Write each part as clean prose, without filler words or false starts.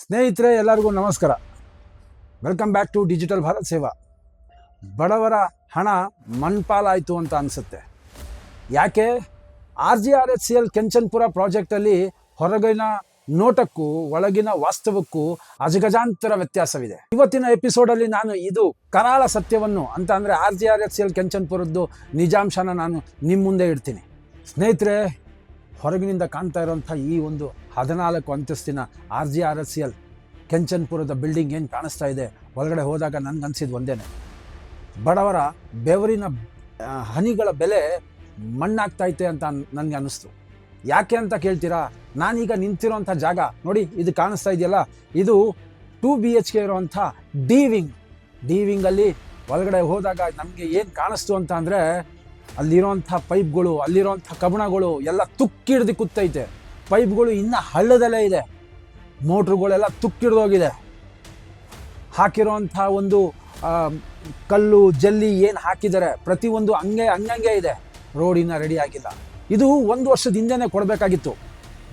ಸ್ನೇಹಿತರೆ ಎಲ್ಲರಿಗೂ ನಮಸ್ಕಾರ. Welcome back to digital Bharat Seva. ಬಡವರ ಹಣ ಮಣ್ಪಾಲಾಯಿತು ಅಂತ ಅನಿಸುತ್ತೆ. ಯಾಕೆ? RGRHCL ಕೆಂಚನ್ಪುರ ಪ್ರಾಜೆಕ್ಟಲ್ಲಿ ಹೊರಗಿನ ನೋಟಕ್ಕೂ ಒಳಗಿನ ವಾಸ್ತವಕ್ಕೂ ಅಜಗಜಾಂತರ ವ್ಯತ್ಯಾಸವಿದೆ. ಇವತ್ತಿನ ಎಪಿಸೋಡಲ್ಲಿ ನಾನು ಇದು ಕರಾಳ ಸತ್ಯವನ್ನು ಅಂತ ಅಂದರೆ RGRHCL ಕೆಂಚನ್ಪುರದ್ದು ನಿಜಾಂಶನ ನಾನು ನಿಮ್ಮ ಮುಂದೆ ಇಡ್ತೀನಿ. ಸ್ನೇಹಿತರೆ, ಹೊರಗಿನಿಂದ ಕಾಣ್ತಾ ಇರೋಂಥ ಈ ಒಂದು 14 ಅಂತಸ್ತಿನ RGRHCL ಕೆಂಚನ್ಪುರದ ಬಿಲ್ಡಿಂಗ್ ಏನು ಕಾಣಿಸ್ತಾ ಇದೆ, ಒಳಗಡೆ ಹೋದಾಗ ನನಗನ್ಸಿದ್ದು ಒಂದೇ, ಬಡವರ ಬೆವರಿನ ಹನಿಗಳ ಬೆಲೆ ಮಣ್ಣಾಗ್ತೈತೆ ಅಂತ ನನಗೆ ಅನ್ನಿಸ್ತು. ಯಾಕೆ ಅಂತ ಕೇಳ್ತೀರಾ? ನಾನೀಗ ನಿಂತಿರೋಂಥ ಜಾಗ ನೋಡಿ, ಇದು ಕಾಣಿಸ್ತಾ ಇದೆಯಲ್ಲ, ಇದು 2 BHK ಇರೋವಂಥ ಡಿ ವಿಂಗಲ್ಲಿ ಒಳಗಡೆ ಹೋದಾಗ ನಮಗೆ ಏನು ಕಾಣಿಸ್ತು ಅಂತ ಅಂದರೆ, ಅಲ್ಲಿರೋಂಥ ಪೈಪ್ಗಳು, ಅಲ್ಲಿರೋಂಥ ಕಬ್ಬಣಗಳು ಎಲ್ಲ ತುಕ್ಕಿಡ್ದು ಕೂತೈತೆ. ಪೈಪ್ಗಳು ಇನ್ನೂ ಹಳ್ಳದಲ್ಲೇ ಇದೆ, ಮೋಟ್ರುಗಳೆಲ್ಲ ತುಕ್ಕಿಡ್ದೋಗಿದೆ. ಹಾಕಿರೋಂಥ ಒಂದು ಕಲ್ಲು ಜಲ್ಲಿ ಏನು ಹಾಕಿದ್ದಾರೆ ಪ್ರತಿಯೊಂದು ಹಂಗೆ ಇದೆ. ರೋಡ್ ಇನ್ನೂ ರೆಡಿ ಆಗಿಲ್ಲ. ಇದು 1 ವರ್ಷದ ಹಿಂದೆನೇ ಕೊಡಬೇಕಾಗಿತ್ತು,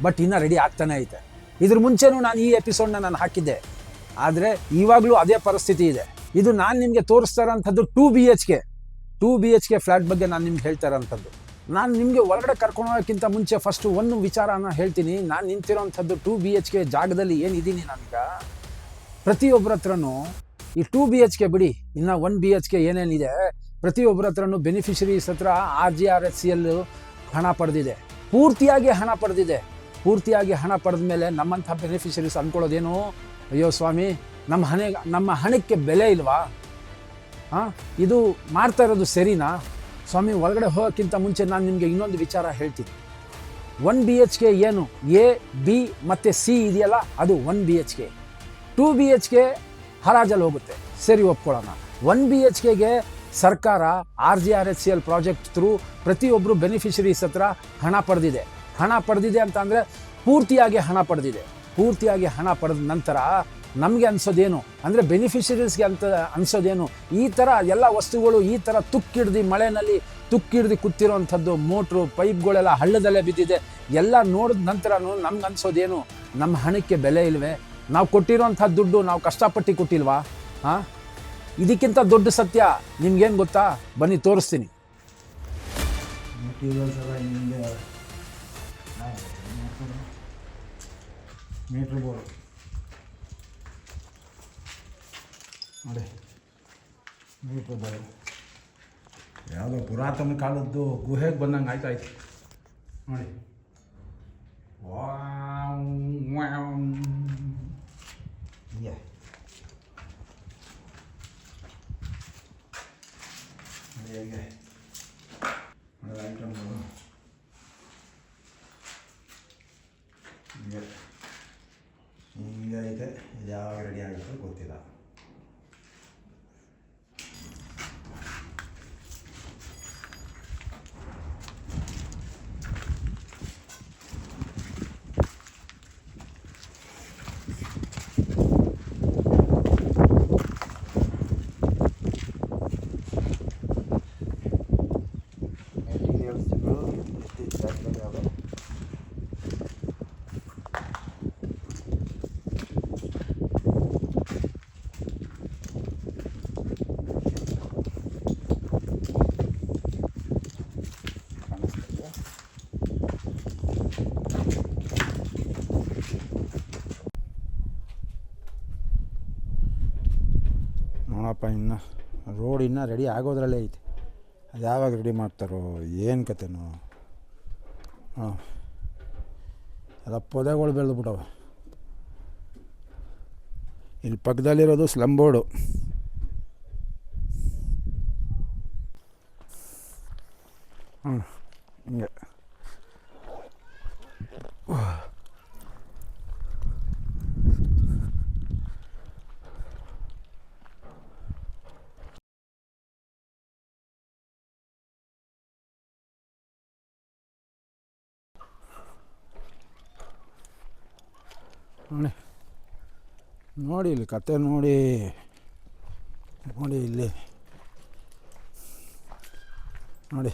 ಬಟ್ ಇನ್ನೂ ರೆಡಿ ಆಗ್ತಾನೆ ಐತೆ. ಇದ್ರ ಮುಂಚೆನೂ ನಾನು ಈ ಎಪಿಸೋಡ್ನ ನಾನು ಹಾಕಿದ್ದೆ, ಆದರೆ ಇವಾಗಲೂ ಅದೇ ಪರಿಸ್ಥಿತಿ ಇದೆ. ಇದು ನಾನು ನಿಮಗೆ ತೋರಿಸ್ತಾ ಇರೋಂಥದ್ದು 2 BHK ಫ್ಲ್ಯಾಟ್ ಬಗ್ಗೆ ನಾನು ನಿಮ್ಗೆ ಹೇಳ್ತಾ ಇರೋಂಥದ್ದು. ನಾನು ನಿಮಗೆ ಒಳಗಡೆ ಕರ್ಕೊಂಡು ಹೋಗೋಕ್ಕಿಂತ ಮುಂಚೆ ಫಸ್ಟು ಒಂದು ವಿಚಾರನ ಹೇಳ್ತೀನಿ. ನಾನು ನಿಂತಿರೋಂಥದ್ದು 2 BHK ಜಾಗದಲ್ಲಿ ಏನಿದ್ದೀನಿ ನಾನೀಗ, ಪ್ರತಿಯೊಬ್ಬರ ಹತ್ರನೂ ಈ 2 BHK ಬಿಡಿ, ಇನ್ನು 1 BHK ಏನೇನಿದೆ, ಪ್ರತಿಯೊಬ್ಬರ ಹತ್ರನೂ ಬೆನಿಫಿಷರೀಸ್ ಹತ್ರ RGRHCL ಹಣ ಪಡೆದಿದೆ, ಪೂರ್ತಿಯಾಗಿ ಹಣ ಪಡೆದ ಮೇಲೆ ನಮ್ಮಂಥ ಬೆನಿಫಿಷರೀಸ್ ಅಂದ್ಕೊಳ್ಳೋದೇನು, ಅಯ್ಯೋ ಸ್ವಾಮಿ, ನಮ್ಮ ಹಣಕ್ಕೆ ಬೆಲೆ ಇಲ್ವಾ? ಇದು ಮಾಡ್ತಾ ಇರೋದು ಸರಿನಾ ಸ್ವಾಮಿ? ಒಳಗಡೆ ಹೋಗೋಕ್ಕಿಂತ ಮುಂಚೆ ನಾನು ನಿಮಗೆ ಇನ್ನೊಂದು ವಿಚಾರ ಹೇಳ್ತೀನಿ. 1 BHK ಏನು A, B ಮತ್ತು C ಇದೆಯಲ್ಲ, ಅದು 1 BHK. 2 BHK ಹರಾಜಲ್ಲಿ ಹೋಗುತ್ತೆ, ಸರಿ, ಒಪ್ಕೊಳ್ಳೋಣ. 1 BHKಗೆ ಸರ್ಕಾರ RGRHCL ಪ್ರಾಜೆಕ್ಟ್ ಥ್ರೂ ಪ್ರತಿಯೊಬ್ಬರು ಬೆನಿಫಿಷರೀಸ್ ಹತ್ರ ಹಣ ಪಡೆದಿದೆ ಅಂತ ಅಂದರೆ ಪೂರ್ತಿಯಾಗಿ ಹಣ ಪಡೆದ ನಂತರ ನಮಗೆ ಅನಿಸೋದೇನು ಅಂದರೆ, ಬೆನಿಫಿಷರೀಸ್ಗೆ ಅಂತ ಅನಿಸೋದೇನು, ಈ ಥರ ಎಲ್ಲ ವಸ್ತುಗಳು ಈ ಥರ ಮಳೆಯಲ್ಲಿ ತುಕ್ಕಿಡ್ದು ಕೂತಿರೋವಂಥದ್ದು, ಮೋಟ್ರು ಪೈಪ್ಗಳೆಲ್ಲ ಹಳ್ಳದಲ್ಲೇ ಬಿದ್ದಿದೆ, ಎಲ್ಲ ನೋಡಿದ ನಂತರ ನಮ್ಗೆ ಅನಿಸೋದೇನು, ನಮ್ಮ ಹಣಕ್ಕೆ ಬೆಲೆ ಇಲ್ವೇ? ನಾವು ಕೊಟ್ಟಿರೋಂಥ ದುಡ್ಡು ನಾವು ಕಷ್ಟಪಟ್ಟು ಕೊಟ್ಟಿಲ್ವಾ? ಇದಕ್ಕಿಂತ ದೊಡ್ಡ ಸತ್ಯ ನಿಮ್ಗೇನು ಗೊತ್ತಾ? ಬನ್ನಿ ತೋರಿಸ್ತೀನಿ. ಮೀಟ್ರ್ ಬೋರ್ಡ್ ನೋಡಿ, ಮೀಟ್ರ್ ಬೋರ್ಡ್ ಯಾವುದೋ ಪುರಾತನ ಕಾಲದ್ದು ಗುಹೆಗೆ ಬಂದಂಗೆ ಆಯ್ತಾಯ್ತು ನೋಡಿ. ಹೇಗೆ ಐಟಮ್ಗಳು ಹಿಂಗೆ ಐತೆ. ಇದು ಯಾವಾಗ ರೆಡಿ ಆಗುತ್ತೆ ಗೊತ್ತಿಲ್ಲ. ನೋಡಪ್ಪ, ಇನ್ನು ರೋಡ್ ಇನ್ನೂ ರೆಡಿ ಆಗೋದ್ರಲ್ಲೇ ಐತೆ. ಅದು ಯಾವಾಗ ರೆಡಿ ಮಾಡ್ತಾರೋ ಏನು ಕತೆನೋ. ಎಲ್ಲ ಪೊದೆಗಳು ಬೆಳೆದ್ಬಿಟ್ಟವ. ಇಲ್ಲಿ ಪಕ್ಕದಲ್ಲಿರೋದು ಸ್ಲಮ್ ಬೋರ್ಡು. ಹಿಂಗೆ ನೋಡಿ ಇಲ್ಲಿ ಕತೆ ನೋಡಿ ಇಲ್ಲಿ ನೋಡಿ,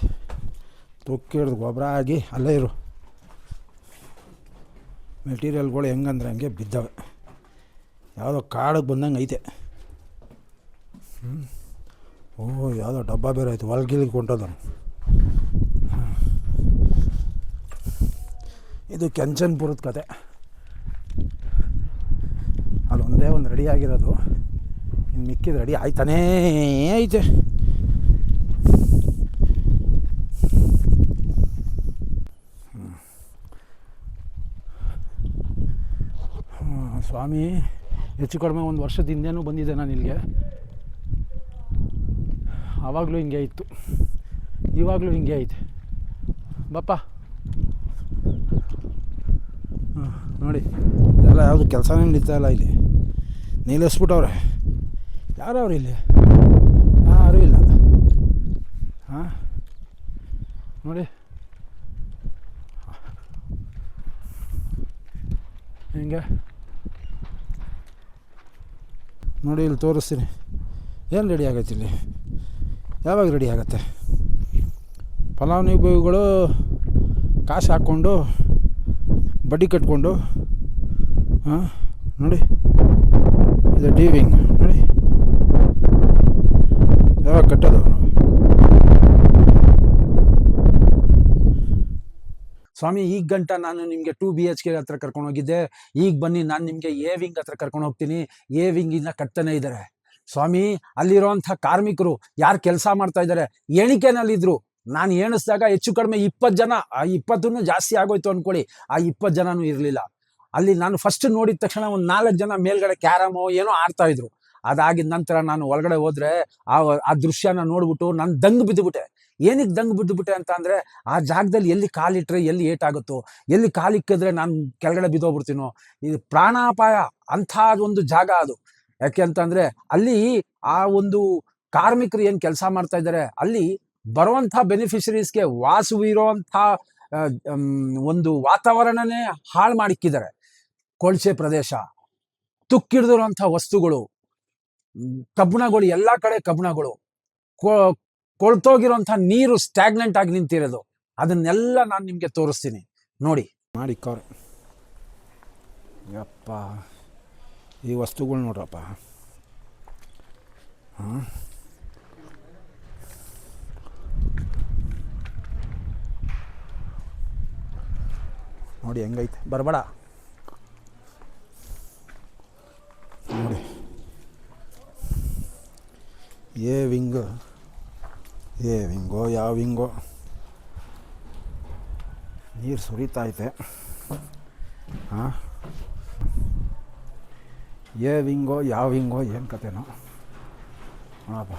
ತುಕ್ಕಿಡ್ದು ಗೊಬ್ಬರ ಆಗಿ ಅಲ್ಲೇ ಇರು ಮೆಟೀರಿಯಲ್ಗಳು ಹೆಂಗಂದ್ರೆ ಹಂಗೆ ಬಿದ್ದವೆ. ಯಾವುದೋ ಕಾಡಿಗೆ ಬಂದಂಗೆ ಐತೆ. ಓಹ್ ಯಾವುದೋ ಡಬ್ಬ ಬೇರೆ ಆಯಿತು, ಹೊಲ್ಗಿಲಿಗೆ ಕೊಂಟೋದನು. ಇದು ಕೆಂಚನ್ಪುರದ ಕತೆ. ಅಲ್ಲಿ ಒಂದೇ ಒಂದು ರೆಡಿ ಆಗಿರೋದು, ಇನ್ನು ಮಿಕ್ಕಿದ ರೆಡಿ ಆಯ್ತಾನೇ ಐತೆ. ಸ್ವಾಮಿ ಹೆಚ್ಚು ಕಡಿಮೆ ಒಂದು ವರ್ಷದ ಹಿಂದೆನೂ ಬಂದಿದ್ದೆ ನಾನು ಇಲ್ಲಿಗೆ. ಆವಾಗಲೂ ಹಿಂಗೆ ಇತ್ತು, ಇವಾಗಲೂ ಹಿಂಗೆ ಐತೆ. ಬಪ್ಪ ನೋಡಿ, ಎಲ್ಲ ಯಾವುದು ಕೆಲಸನೇ ನಡೀತಾ ಇಲ್ಲ ಇಲ್ಲಿ. ನಿಲ್ಲಿಸ್ಬಿಟ್ಟವ್ರೆ. ಯಾರವ್ರು ಇಲ್ಲಿ? ಯಾರೂ ಇಲ್ಲ. ಹಾಂ ನೋಡಿ ಹಿಂಗೆ ನೋಡಿ, ಇಲ್ಲಿ ತೋರಿಸ್ತೀನಿ. ಏನು ರೆಡಿ ಆಗೈತೆ ಇಲ್ಲಿ? ಯಾವಾಗ ರೆಡಿ ಆಗತ್ತೆ? ಫಲಾನುಭವಿಗಳು ಕಾಸು ಹಾಕ್ಕೊಂಡು ಬಡ್ಡಿ ಕಟ್ಕೊಂಡು, ಹಾಂ ನೋಡಿ, ಇದು ಡೀವಿಂಗ್ ನೋಡಿ, ಯಾವಾಗ ಕಟ್ಟೋದು ಅವರು? ಸ್ವಾಮಿ, ಈಗ ಗಂಟ ನಾನು ನಿಮಗೆ 2 BHK ಹತ್ರ ಕರ್ಕೊಂಡು ಹೋಗಿದ್ದೆ. ಈಗ ಬನ್ನಿ ನಾನು ನಿಮಗೆ ಎ ವಿಂಗ್ ಹತ್ರ ಕರ್ಕೊಂಡು ಹೋಗ್ತೀನಿ. ಎ ವಿಂಗಿನ ಕಟ್ತಾನೆ ಇದ್ದಾರೆ ಸ್ವಾಮಿ. ಅಲ್ಲಿರೋಂಥ ಕಾರ್ಮಿಕರು ಯಾರು ಕೆಲಸ ಮಾಡ್ತಾ ಇದ್ದಾರೆ ಎಣಿಕೆನಲ್ಲಿದ್ರು. ನಾನು ಎಣಿಸಿದಾಗ ಹೆಚ್ಚು ಕಡಿಮೆ 20 ಜನ, 20 ಜಾಸ್ತಿ ಆಗೋಯ್ತು ಅಂದ್ಕೊಳ್ಳಿ. ಆ 20 ಜನನೂ ಇರಲಿಲ್ಲ ಅಲ್ಲಿ. ನಾನು ಫಸ್ಟ್ ನೋಡಿದ ತಕ್ಷಣ ಒಂದು 4 ಜನ ಮೇಲ್ಗಡೆ ಕ್ಯಾರಮೋ ಏನೋ ಆಡ್ತಾ ಇದ್ರು. ಅದಾಗಿದ ನಂತರ ನಾನು ಒಳಗಡೆ ಹೋದ್ರೆ ಆ ದೃಶ್ಯನ ನೋಡ್ಬಿಟ್ಟು ನಾನು ದಂಗು ಬಿದ್ದುಬಿಟ್ಟೆ. ಏನಕ್ಕೆ ದಂಗು ಬಿದ್ದುಬಿಟ್ಟೆ ಅಂತ ಅಂದರೆ, ಆ ಜಾಗದಲ್ಲಿ ಎಲ್ಲಿ ಕಾಲಿಟ್ರೆ ಎಲ್ಲಿ ಏಟಾಗುತ್ತೋ, ಎಲ್ಲಿ ಕಾಲಿಕ್ಕಿದ್ರೆ ನಾನು ಕೆಳಗಡೆ ಬಿದ್ದೋಗ್ಬಿಡ್ತೀನೋ, ಇದು ಪ್ರಾಣಾಪಾಯ ಅಂಥ ಒಂದು ಜಾಗ ಅದು. ಯಾಕೆ ಅಂತಂದರೆ ಅಲ್ಲಿ ಆ ಒಂದು ಕಾರ್ಮಿಕರು ಏನು ಕೆಲಸ ಮಾಡ್ತಾ ಇದ್ದಾರೆ, ಅಲ್ಲಿ ಬರುವಂಥ ಬೆನಿಫಿಷರೀಸ್ಗೆ ವಾಸವಿರೋಂಥ ಒಂದು ವಾತಾವರಣನೇ ಹಾಳು ಮಾಡಿಕ್ಕಿದ್ದಾರೆ. ಕೊಳಚೆ ಪ್ರದೇಶ, ತುಕ್ಕಿಡ್ದಿರೋಂಥ ವಸ್ತುಗಳು, ಕಬ್ಬಣಗಳು, ಎಲ್ಲ ಕಡೆ ಕಬ್ಬಣಗಳು, ಕೊಳ್ತೋಗಿರೋಂಥ ನೀರು ಸ್ಟ್ಯಾಗ್ನೆಂಟ್ ಆಗಿ ನಿಂತಿರೋದು. ಅದನ್ನೆಲ್ಲ ನಾನು ನಿಮಗೆ ತೋರಿಸ್ತೀನಿ ನೋಡಿ. ಮಾಡಿಕ್ಕವ್ರೆ ಯಪ್ಪ, ಈ ವಸ್ತುಗಳು ನೋಡ್ರಪ್ಪ. ಹಾಂ ನೋಡಿ ಹೆಂಗೈತೆ, ಬರಬೇಡ ನೋಡಿ. ಎ ವಿಂಗೋ ಯಾವ ವಿಂಗೋ ನೀರು ಸುರಿತೈತೆ. ಹಾಂ, ಎ ವಿಂಗೋ ಯಾವ ವಿಂಗೋ ಏನು ಕತೆನೋ ನೋಡಪ್ಪ.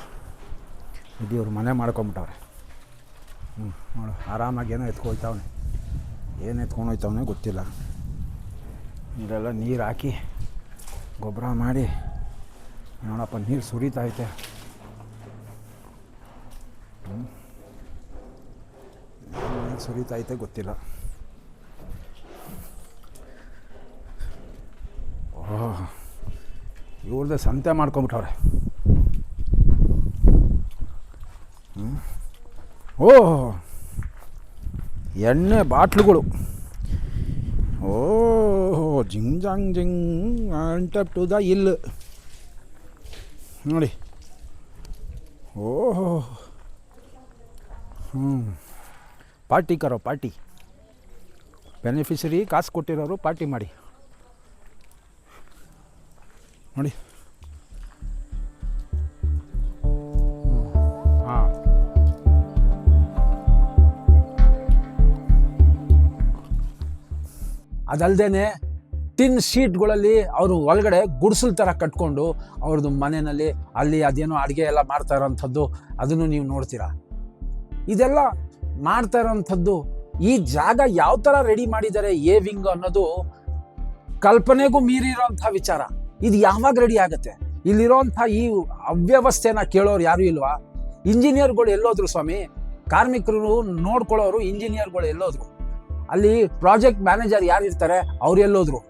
ಇದು ಇವ್ರು ಮನೆ ಮಾಡ್ಕೊಂಬಿಟ್ಟವ್ರೆ. ನೋಡು, ಆರಾಮಾಗಿ ಏನೋ ಎತ್ಕೊಳ್ತಾವನೆ. ಏನು ಎತ್ಕೊಂಡು ಹೋಯ್ತವನೇ ಗೊತ್ತಿಲ್ಲ. ಇದೆಲ್ಲ ನೀರು ಹಾಕಿ ಗೊಬ್ಬರ ಮಾಡಿ ನೋಡಪ್ಪ, ನೀರು ಸುರಿತೈತೆ. ನೀರು ಸುರಿತೈತೆ ಗೊತ್ತಿಲ್ಲ. ಓಹ್, ಇವ್ರದ್ದೇ ಸಂತೆ ಮಾಡ್ಕೊಂಬಿಟ್ಟವ್ರೆ. ಓಹ್, ಎಣ್ಣೆ ಬಾಟ್ಲುಗಳು. ಓಹೋ, ಜಿಂಗ್ ಜಾಂಗ್ ಜಿಂಗ್ ಅಂಟಪ್ ಟು ದ ಇಲ್ ನೋಡಿ. ಓಹೋ, ಪಾರ್ಟಿ ಕರೋ ಪಾರ್ಟಿ. ಬೆನಿಫಿಷರಿ ಕಾಸು ಕೊಟ್ಟಿರೋರು ಪಾರ್ಟಿ ಮಾಡಿ ನೋಡಿ. ಹಾಂ, ಅದಲ್ದೇನೆ ಟಿನ್ ಶೀಟ್ಗಳಲ್ಲಿ ಅವರು ಒಳಗಡೆ ಗುಡಿಸಲು ಥರ ಕಟ್ಕೊಂಡು ಅವ್ರದ್ದು ಮನೆಯಲ್ಲಿ ಅಲ್ಲಿ ಅದೇನೋ ಅಡುಗೆ ಎಲ್ಲ ಮಾಡ್ತಾ ಇರೋಂಥದ್ದು, ಅದನ್ನು ನೀವು ನೋಡ್ತೀರಾ. ಇದೆಲ್ಲ ಮಾಡ್ತಾ ಇರೋಂಥದ್ದು, ಈ ಜಾಗ ಯಾವ ಥರ ರೆಡಿ ಮಾಡಿದ್ದಾರೆ ಎ ವಿಂಗ್ ಅನ್ನೋದು ಕಲ್ಪನೆಗೂ ಮೀರಿರೋಂಥ ವಿಚಾರ. ಇದು ಯಾವಾಗ ರೆಡಿ ಆಗುತ್ತೆ? ಇಲ್ಲಿರೋಂಥ ಈ ಅವ್ಯವಸ್ಥೆನ ಕೇಳೋರು ಯಾರೂ ಇಲ್ವಾ? ಇಂಜಿನಿಯರ್ಗಳು ಎಲ್ಲೋದ್ರು ಸ್ವಾಮಿ? ಕಾರ್ಮಿಕರು ನೋಡ್ಕೊಳ್ಳೋರು ಇಂಜಿನಿಯರ್ಗಳು ಎಲ್ಲೋದ್ರು? ಅಲ್ಲಿ ಪ್ರಾಜೆಕ್ಟ್ ಮ್ಯಾನೇಜರ್ ಯಾರು ಇರ್ತಾರೆ ಅವ್ರು ಎಲ್ಲೋದ್ರು?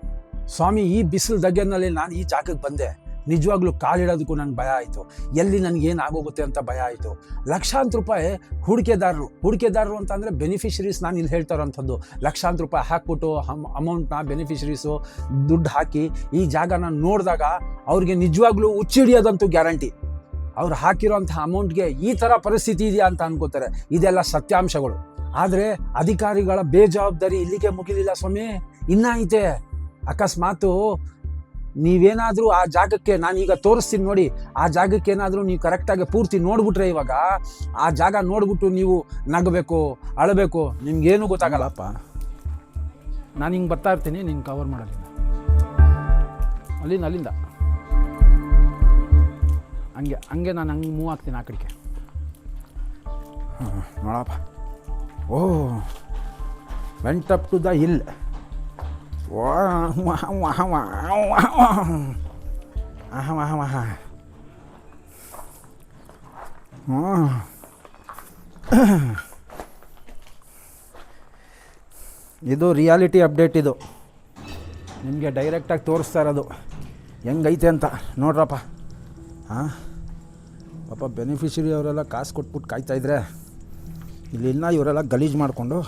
ಸ್ವಾಮಿ, ಈ ಬಿಸಿಲು ದಗ್ಗನಲ್ಲಿ ನಾನು ಈ ಜಾಗಕ್ಕೆ ಬಂದೆ. ನಿಜವಾಗ್ಲೂ ಕಾಲಿಡೋದಕ್ಕೂ ನಂಗೆ ಭಯ ಆಯಿತು. ಎಲ್ಲಿ ನನಗೇನು ಆಗೋಗುತ್ತೆ ಅಂತ ಭಯ ಆಯಿತು. ಲಕ್ಷಾಂತರ ರೂಪಾಯಿ ಹೂಡಿಕೆದಾರರು ಅಂತ ಅಂದರೆ ಬೆನಿಫಿಷರೀಸ್ ನಾನು ಇಲ್ಲಿ ಹೇಳ್ತಾ ಇರೋಂಥದ್ದು. ಲಕ್ಷಾಂತರ ರೂಪಾಯಿ ಹಾಕ್ಬಿಟ್ಟು ಅಮೌಂಟ್ನ ಬೆನಿಫಿಷರೀಸು ದುಡ್ಡು ಹಾಕಿ ಈ ಜಾಗನ ನೋಡಿದಾಗ ಅವ್ರಿಗೆ ನಿಜವಾಗ್ಲೂ ಹುಚ್ಚಿಡಿಯೋದಂತೂ ಗ್ಯಾರಂಟಿ. ಅವ್ರು ಹಾಕಿರೋಂಥ ಅಮೌಂಟ್ಗೆ ಈ ಥರ ಪರಿಸ್ಥಿತಿ ಇದೆಯಾ ಅಂತ ಅನ್ಕೋತಾರೆ. ಇದೆಲ್ಲ ಸತ್ಯಾಂಶಗಳು. ಆದರೆ ಅಧಿಕಾರಿಗಳ ಬೇಜವಾಬ್ದಾರಿ ಇಲ್ಲಿಗೆ ಮುಗಿಲಿಲ್ಲ ಸ್ವಾಮಿ, ಇನ್ನೂ ಐತೆ. ಅಕಸ್ಮಾತು ನೀವೇನಾದರೂ ಆ ಜಾಗಕ್ಕೆ, ನಾನೀಗ ತೋರಿಸ್ತೀನಿ ನೋಡಿ, ಆ ಜಾಗಕ್ಕೆ ಏನಾದರೂ ನೀವು ಕರೆಕ್ಟಾಗಿ ಪೂರ್ತಿ ನೋಡ್ಬಿಟ್ರೆ, ಇವಾಗ ಆ ಜಾಗ ನೋಡ್ಬಿಟ್ಟು ನೀವು ನಗಬೇಕು, ಅಳಬೇಕು, ನಿಮ್ಗೇನು ಗೊತ್ತಾಗಲ್ಲಪ್ಪ. ನಾನು ಹಿಂಗೆ ಬರ್ತಾ ಇರ್ತೀನಿ, ನೀನು ಕವರ್ ಮಾಡಲಿಲ್ಲ. ಅಲ್ಲಿಂದ ಹಂಗೆ ನಾನು ಹಂಗೆ ಮೂವ್ ಆಗ್ತೀನಿ ಆ ಕಡೆಗೆ. ನೋಡಪ್ಪ, oh went up to the hill. ಇದು ರಿಯಾಲಿಟಿ ಅಪ್ಡೇಟ್. ಇದು ನಿಮಗೆ ಡೈರೆಕ್ಟಾಗಿ ತೋರಿಸ್ತಾ ಇರೋದು ಹೆಂಗೈತೆ ಅಂತ ನೋಡ್ರಪ್ಪ. ಹಾಂ, ಪಾಪ ಬೆನಿಫಿಷರಿ ಅವರೆಲ್ಲ ಕಾಸು ಕೊಟ್ಬಿಟ್ಟು ಕಾಯ್ತಾಯಿದ್ರೆ ಇಲ್ಲಿ ಇನ್ನೂ ಇವರೆಲ್ಲ ಗಲೀಜು ಮಾಡಿಕೊಂಡು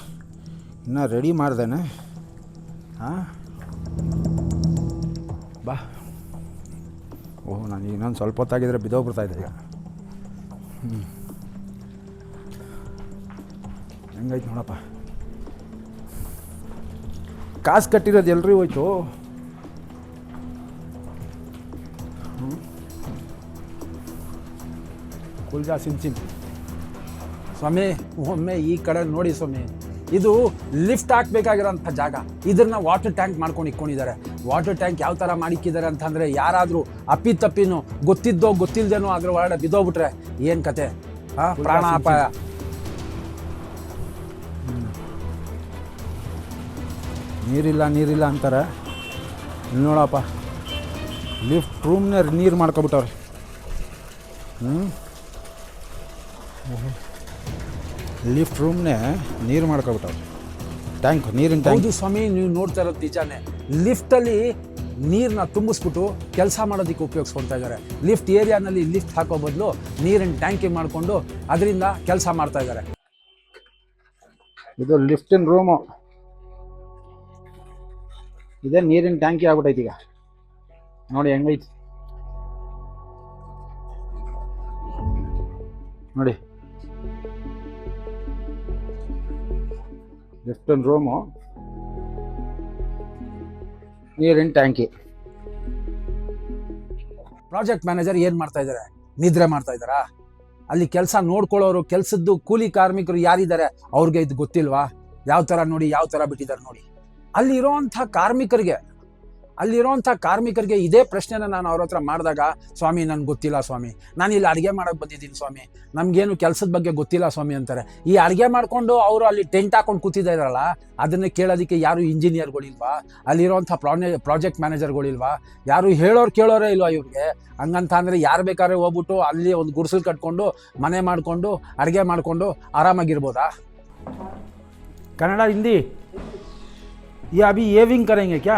ಇನ್ನೂ ರೆಡಿ ಮಾಡ್ದೇನೆ. ಹಾಂ, ಬಾ. ಓಹ್, ನಾನು ಇನ್ನೊಂದು ಸ್ವಲ್ಪ ಹೊತ್ತಾಗಿದ್ರೆ ಬಿದ್ದೋಗ್ಬಿಡ್ತಾಯಿದ್ದೆ ಈಗ. ಹೆಂಗೈತೆ ನೋಡಪ್ಪ. ಕಾಸು ಕಟ್ಟಿರೋದು ಎಲ್ರಿ ಹೋಯ್ತು. ಕುಲ್ಜಾ ಸಿಂಚಿನ್ ಸ್ವಾಮಿ, ಒಮ್ಮೆ ಈ ಕಡೆ ನೋಡಿ ಸ್ವಾಮಿ. ಇದು ಲಿಫ್ಟ್ ಹಾಕ್ಬೇಕಾಗಿರೋಂಥ ಜಾಗ. ಇದನ್ನ ವಾಟರ್ ಟ್ಯಾಂಕ್ ಮಾಡ್ಕೊಂಡು ಇಟ್ಕೊಂಡಿದ್ದಾರೆ. ವಾಟರ್ ಟ್ಯಾಂಕ್ ಯಾವ ಥರ ಮಾಡಿಕ್ಕಿದ್ದಾರೆ ಅಂತಂದರೆ, ಯಾರಾದರೂ ಅಪ್ಪಿತಪ್ಪಿನೂ ಗೊತ್ತಿದ್ದೋ ಗೊತ್ತಿಲ್ಲದೇನೋ ಅದ್ರ ಒಳಗಡೆ ಬಿದ್ದೋಗ್ಬಿಟ್ರೆ ಏನು ಕತೆ? ಪ್ರಾಣಾಪಾಯ. ನೀರಿಲ್ಲ ಅಂತಾರೆ. ಇಲ್ಲಿ ನೋಡಪ್ಪ, ಲಿಫ್ಟ್ ರೂಮ್ನೇ ನೀರು ಮಾಡ್ಕೊಬಿಟ್ಟವ್ರೆ. ಲಿಫ್ಟ್ ರೂಮ್ನೇ ನೀರು ಮಾಡ್ಕೊಬಿಟ್ಟವ್ರೆ. ಟ್ಯಾಂಕ್, ನೀರಿನ ಟ್ಯಾಂಕ್. ಹೌದು ಸ್ವಾಮಿ, ನೀವು ನೋಡ್ತಾ ಇರೋದು ನಿಜಾನೇ. ಲಿಫ್ಟಲ್ಲಿ ನೀರನ್ನ ತುಂಬಿಸ್ಬಿಟ್ಟು ಕೆಲಸ ಮಾಡೋದಕ್ಕೆ ಉಪಯೋಗಿಸ್ಕೊಳ್ತಾ ಇದ್ದಾರೆ. ಲಿಫ್ಟ್ ಏರಿಯಾನಲ್ಲಿ ಲಿಫ್ಟ್ ಹಾಕೋ ಬದಲು ನೀರಿನ ಟ್ಯಾಂಕಿಂಗ್ ಮಾಡಿಕೊಂಡು ಅದರಿಂದ ಕೆಲಸ ಮಾಡ್ತಾ ಇದ್ದಾರೆ. ಇದು ಲಿಫ್ಟಿನ ರೂಮು. ಇದೇ ನೀರಿನ ಟ್ಯಾಂಕಿ ಆಗ್ಬಿಟ್ಟೈತಿ ಈಗ. ನೋಡಿ ಹೆಂಗೈತಿ ನೋಡಿ. ಲಿಫ್ಟಿನ ರೂಮು, ನೀರಿನ ಟ್ಯಾಂಕಿ. ಪ್ರಾಜೆಕ್ಟ್ ಮ್ಯಾನೇಜರ್ ಏನು ಮಾಡ್ತಾ ಇದ್ದಾರೆ? ನಿದ್ರೆ ಮಾಡ್ತಾ ಇದ್ದಾರಾ? ಅಲ್ಲಿ ಕೆಲಸ ನೋಡ್ಕೊಳ್ಳೋರು, ಕೆಲಸದ್ದು ಕೂಲಿ ಕಾರ್ಮಿಕರು ಯಾರಿದ್ದಾರೆ ಅವ್ರಿಗೆ ಇದು ಗೊತ್ತಿಲ್ವಾ? ಯಾವ ಥರ ನೋಡಿ, ಯಾವ ಥರ ಬಿಟ್ಟಿದ್ದಾರೆ ನೋಡಿ. ಅಲ್ಲಿರೋಂಥ ಕಾರ್ಮಿಕರಿಗೆ ಇದೇ ಪ್ರಶ್ನೆನ ನಾನು ಅವ್ರ ಹತ್ರ ಮಾಡಿದಾಗ, ಸ್ವಾಮಿ ನನಗೆ ಗೊತ್ತಿಲ್ಲ ಸ್ವಾಮಿ, ನಾನು ಇಲ್ಲಿ ಅಡುಗೆ ಮಾಡೋಕ್ಕೆ ಬಂದಿದ್ದೀನಿ ಸ್ವಾಮಿ, ನಮಗೇನು ಕೆಲಸದ ಬಗ್ಗೆ ಗೊತ್ತಿಲ್ಲ ಸ್ವಾಮಿ ಅಂತಾರೆ. ಈ ಅಡುಗೆ ಮಾಡಿಕೊಂಡು ಅವರು ಅಲ್ಲಿ ಟೆಂಟ್ ಹಾಕೊಂಡು ಕೂತಿದ್ದಾರಲ್ಲ, ಅದನ್ನು ಕೇಳೋದಕ್ಕೆ ಯಾರು ಇಂಜಿನಿಯರ್ಗಳಿಲ್ವಾ? ಅಲ್ಲಿರೋಂಥ ಪ್ರಾಜೆಕ್ಟ್ ಮ್ಯಾನೇಜರ್ಗಳಿಲ್ವಾ? ಯಾರು ಕೇಳೋರೇ ಇಲ್ವಾ ಇವ್ರಿಗೆ? ಹಂಗಂತ ಅಂದರೆ ಯಾರು ಬೇಕಾದ್ರೆ ಹೋಗ್ಬಿಟ್ಟು ಅಲ್ಲಿ ಒಂದು ಗುಡಿಸಲು ಕಟ್ಕೊಂಡು ಮನೆ ಮಾಡಿಕೊಂಡು ಅಡುಗೆ ಮಾಡಿಕೊಂಡು ಆರಾಮಾಗಿರ್ಬೋದಾ? कनाडा हिंदी ये अभी ये विंग करेंगे क्या?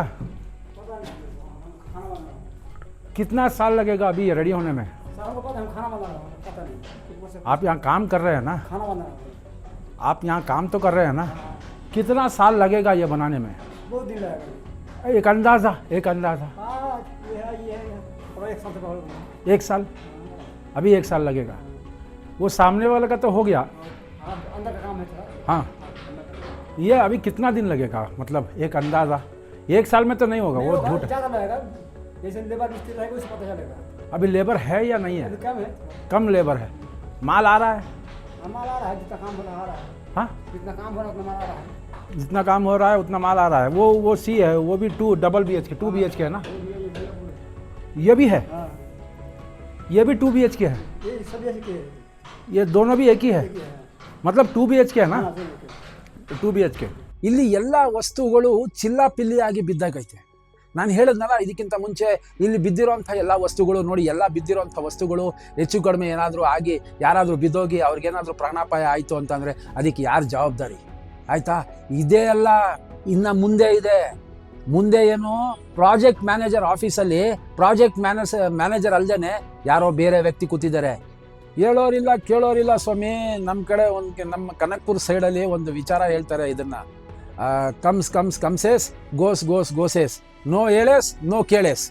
कितना साल लगेगा अभी ये रेडी होने में? आप यहाँ काम कर रहे हैं ना? आप यहाँ काम तो कर रहे हैं ना? कितना साल लगेगा ये बनाने में? बहुत दिन लगेगा। एक अंदाज़ा एक साल। 1 साल? अभी 1 साल लगेगा। वो सामने वाले का तो हो गया, अंदर का काम है। हाँ, ये अभी कितना दिन लगेगा? मतलब एक अंदाज़ा। 1 साल में तो नहीं होगा, वो झूठ है। ज़्यादा लगेगा, जैसे लेबर मिस्त्री रहेगा उससे पता चलेगा। अभी लेबर है या नहीं है? कम है, कम लेबर है। माल आ रहा है? माल आ रहा है, जितना काम हो रहा है। हाँ, जितना काम हो रहा है उतना माल आ रहा है। जितना काम हो रहा है उतना माल आ रहा है। वो सी है, वो भी 2 डबल BHK 2 BHK है ना? ये भी है, ये भी 2 BHK है। ये सब ऐसे है, ये दोनों भी एक ही है, मतलब 2 BHK है ना? 2 BHK। ಇಲ್ಲಿ ಎಲ್ಲ ವಸ್ತುಗಳು ಚಿಲ್ಲಾಪಿಲ್ಲಿಯಾಗಿ ಬಿದ್ದಾಗೈತೆ. ನಾನು ಹೇಳಿದ್ನಲ್ಲ ಇದಕ್ಕಿಂತ ಮುಂಚೆ, ಇಲ್ಲಿ ಬಿದ್ದಿರೋಂಥ ಎಲ್ಲ ವಸ್ತುಗಳು ನೋಡಿ, ಎಲ್ಲ ಬಿದ್ದಿರೋಂಥ ವಸ್ತುಗಳು ಹೆಚ್ಚು ಕಡಿಮೆ ಏನಾದರೂ ಆಗಿ ಯಾರಾದರೂ ಬಿದ್ದೋಗಿ ಅವ್ರಿಗೇನಾದರೂ ಪ್ರಾಣಾಪಾಯ ಆಯಿತು ಅಂತಂದರೆ ಅದಕ್ಕೆ ಯಾರು ಜವಾಬ್ದಾರಿ? ಆಯಿತಾ? ಇದೇ ಅಲ್ಲ, ಇನ್ನು ಮುಂದೆ ಇದೆ. ಮುಂದೆ ಏನು ಪ್ರಾಜೆಕ್ಟ್ ಮ್ಯಾನೇಜರ್ ಆಫೀಸಲ್ಲಿ ಪ್ರಾಜೆಕ್ಟ್ ಮ್ಯಾನೇಜರ್ ಅಲ್ದೇನೆ ಯಾರೋ ಬೇರೆ ವ್ಯಕ್ತಿ ಕೂತಿದ್ದಾರೆ. ಹೇಳೋರಿಲ್ಲ ಕೇಳೋರಿಲ್ಲ ಸ್ವಾಮಿ. ನಮ್ಮ ಕಡೆ ನಮ್ಮ ಕನಕ್ಪುರ್ ಸೈಡಲ್ಲಿ ಒಂದು ವಿಚಾರ ಹೇಳ್ತಾರೆ, ಇದನ್ನು ಕಮ್ಸೇಸ್ ಗೋಸೇಸ್, ನೋ ಹೇಳೇಸ್ ನೋ ಕೇಳೇಸ್.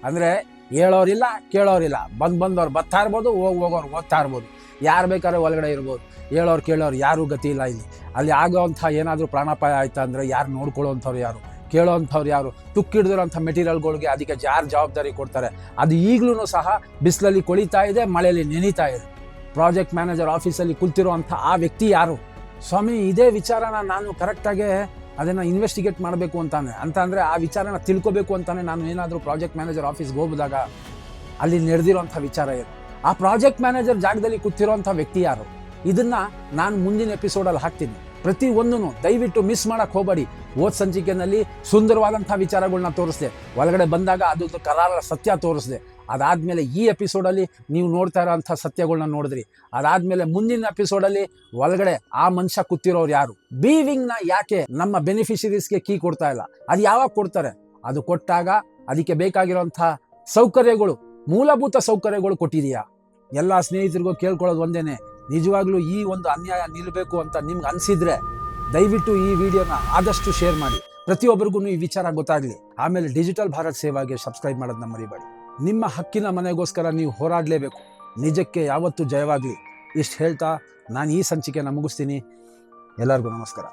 ಅಂದರೆ ಹೇಳೋರಿಲ್ಲ ಕೇಳೋರಿಲ್ಲ, ಬಂದವ್ರು ಬರ್ತಾ ಇರ್ಬೋದು, ಹೋಗೋರು ಹೋಗ್ತಾ ಇರ್ಬೋದು, ಯಾರು ಬೇಕಾದ್ರೆ ಒಳಗಡೆ ಇರ್ಬೋದು. ಹೇಳೋರು ಕೇಳೋರು ಯಾರೂ ಗತಿ ಇಲ್ಲ ಇಲ್ಲಿ. ಅಲ್ಲಿ ಆಗೋವಂಥ ಏನಾದರೂ ಪ್ರಾಣಾಪಾಯ ಆಯ್ತಾ ಅಂದರೆ ಯಾರು ನೋಡ್ಕೊಳ್ಳೋವಂಥವ್ರು ಯಾರು, ಕೇಳೋವಂಥವ್ರು ಯಾರು, ತುಕ್ಕಿಡ್ದಿರೋಂಥ ಮೆಟೀರಿಯಲ್ಗಳಿಗೆ ಅದಕ್ಕೆ ಯಾರು ಜವಾಬ್ದಾರಿ ಕೊಡ್ತಾರೆ? ಅದು ಈಗಲೂ ಸಹ ಬಿಸಿಲಲ್ಲಿ ಕೊಳಿತಾ ಇದೆ, ಮಳೆಯಲ್ಲಿ ನೆನೀತಾ ಇದೆ. ಪ್ರಾಜೆಕ್ಟ್ ಮ್ಯಾನೇಜರ್ ಆಫೀಸಲ್ಲಿ ಕುಳಿತಿರೋವಂಥ ಆ ವ್ಯಕ್ತಿ ಯಾರು? ಸ್ವಾಮಿ, ಇದೇ ವಿಚಾರನ ನಾನು ಕರೆಕ್ಟಾಗೆ ಅದನ್ನು ಇನ್ವೆಸ್ಟಿಗೇಟ್ ಮಾಡಬೇಕು ಅಂದರೆ ಆ ವಿಚಾರನ ತಿಳ್ಕೊಬೇಕು ಅಂತಾನೆ ನಾನು ಏನಾದರೂ ಪ್ರಾಜೆಕ್ಟ್ ಮ್ಯಾನೇಜರ್ ಆಫೀಸ್ಗೆ ಹೋಗಿದಾಗ ಅಲ್ಲಿ ನಡೆದಿರೋಂಥ ವಿಚಾರ ಏನು, ಆ ಪ್ರಾಜೆಕ್ಟ್ ಮ್ಯಾನೇಜರ್ ಜಾಗದಲ್ಲಿ ಕೂತಿರೋಂಥ ವ್ಯಕ್ತಿ ಯಾರು? ಇದನ್ನು ನಾನು ಮುಂದಿನ ಎಪಿಸೋಡಲ್ಲಿ ಹಾಕ್ತೀನಿ. ಪ್ರತಿಯೊಂದೂ ದಯವಿಟ್ಟು ಮಿಸ್ ಮಾಡೋಕ್ಕೆ ಹೋಗಬೇಡಿ. ಸಂಚಿಕೆಯಲ್ಲಿ ಸುಂದರವಾದಂಥ ವಿಚಾರಗಳನ್ನ ತೋರಿಸಿದೆ, ಒಳಗಡೆ ಬಂದಾಗ ಅದು ಕರಾರ ಸತ್ಯ ತೋರಿಸಿದೆ. ಅದಾದಮೇಲೆ ಈ ಎಪಿಸೋಡಲ್ಲಿ ನೀವು ನೋಡ್ತಾ ಇರೋಂಥ ಸತ್ಯಗಳನ್ನ ನೋಡಿದ್ರಿ. ಅದಾದಮೇಲೆ ಮುಂದಿನ ಎಪಿಸೋಡಲ್ಲಿ ಒಳಗಡೆ ಆ ಮನುಷ್ಯ ಕೂತಿರೋರು ಯಾರು, ವಿಂಗ್ನ ಯಾಕೆ ನಮ್ಮ ಬೆನಿಫಿಷರೀಸ್ಗೆ ಕೀ ಕೊಡ್ತಾ ಇಲ್ಲ, ಅದು ಯಾವಾಗ ಕೊಡ್ತಾರೆ? ಅದು ಕೊಟ್ಟಾಗ ಅದಕ್ಕೆ ಬೇಕಾಗಿರೋಂಥ ಸೌಕರ್ಯಗಳು, ಮೂಲಭೂತ ಸೌಕರ್ಯಗಳು ಕೊಟ್ಟಿದೆಯಾ? ಎಲ್ಲ ಸ್ನೇಹಿತರಿಗೂ ಕೇಳ್ಕೊಳ್ಳೋದು ಒಂದೇನೆ, ನಿಜವಾಗ್ಲೂ ಈ ಒಂದು ಅನ್ಯಾಯ ನಿಲ್ಲಬೇಕು ಅಂತ ನಿಮ್ಗೆ ಅನಿಸಿದ್ರೆ ದಯವಿಟ್ಟು ಈ ವಿಡಿಯೋನ ಆದಷ್ಟು ಶೇರ್ ಮಾಡಿ, ಪ್ರತಿಯೊಬ್ಬರಿಗೂ ಈ ವಿಚಾರ ಗೊತ್ತಾಗಲಿ. ಆಮೇಲೆ ಡಿಜಿಟಲ್ ಭಾರತ್ ಸೇವಾಗೆ ಸಬ್ಸ್ಕ್ರೈಬ್ ಮಾಡೋದನ್ನ ಮರಿಬೇಡಿ. ನಿಮ್ಮ ಹಕ್ಕಿನ ಮನೆಗೋಸ್ಕರ ನೀವು ಹೋರಾಡಲೇಬೇಕು. ನಿಜಕ್ಕೆ ಯಾವತ್ತೂ ಜಯವಾಗಲಿ. ಇಷ್ಟು ಹೇಳ್ತಾ ನಾನು ಈ ಸಂಚಿಕೆನ ಮುಗಿಸ್ತೀನಿ. ಎಲ್ಲರಿಗೂ ನಮಸ್ಕಾರ.